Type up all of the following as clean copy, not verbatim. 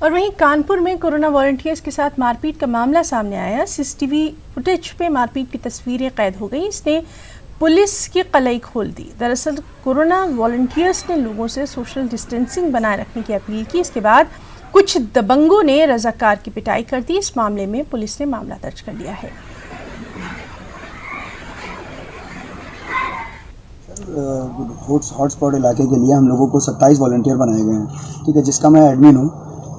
और वहीं कानपुर में कोरोना वॉलंटियर्स के साथ मारपीट का मामला सामने आया। सीसीटीवी फुटेज पे मारपीट की तस्वीरें कैद हो गई। इसने पुलिस की कलई खोल दी। दरअसल कोरोना वॉलंटियर्स ने लोगों से सोशल डिस्टेंसिंग बनाए रखने की अपील की। इसके बाद कुछ दबंगों ने रजाकार की पिटाई कर दी। इस मामले में पुलिस ने मामला दर्ज कर लिया है। हॉटस्पॉट इलाके के लिए हम लोगों को 27 वॉलंटियर बनाए गए हैं, ठीक है, जिसका मैं एडमिन हूँ।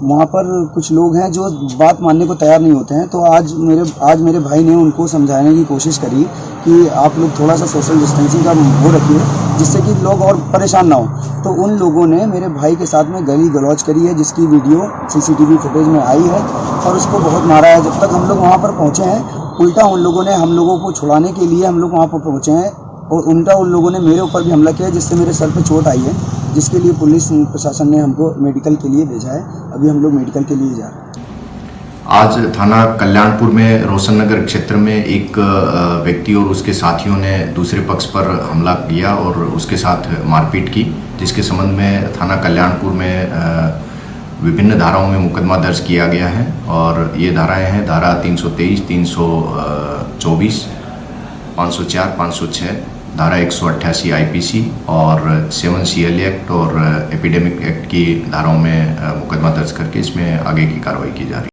वहाँ पर कुछ लोग हैं जो बात मानने को तैयार नहीं होते हैं, तो आज मेरे भाई ने उनको समझाने की कोशिश करी कि आप लोग थोड़ा सा सोशल डिस्टेंसिंग का वो रखिए, जिससे कि लोग और परेशान ना हो। तो उन लोगों ने मेरे भाई के साथ में गाली गलौज करी है, जिसकी वीडियो सीसीटीवी फुटेज में आई है, और उसको बहुत मारा है। जब तक हम लोग वहाँ पर पहुँचे हैं, उल्टा उन लोगों ने हम लोगों को छुड़ाने के लिए हम लोग वहाँ पर पहुँचे हैं, और उल्टा उन लोगों ने मेरे ऊपर भी हमला किया, जिससे मेरे सर पे चोट आई है, जिसके लिए पुलिस प्रशासन ने हमको मेडिकल के लिए भेजा है। अभी हम लोग मेडिकल के लिए जा रहे हैं। आज थाना कल्याणपुर में रोशन नगर क्षेत्र में एक व्यक्ति और उसके साथियों ने दूसरे पक्ष पर हमला किया और उसके साथ मारपीट की, जिसके संबंध में थाना कल्याणपुर में विभिन्न धाराओं में मुकदमा दर्ज किया गया है। और ये धाराएं हैं धारा 323, 324, 504, 506, धारा 188 आईपीसी और 7 CLA एक्ट और एपिडेमिक एक्ट की धाराओं में मुकदमा दर्ज करके इसमें आगे की कार्रवाई की जा रही है।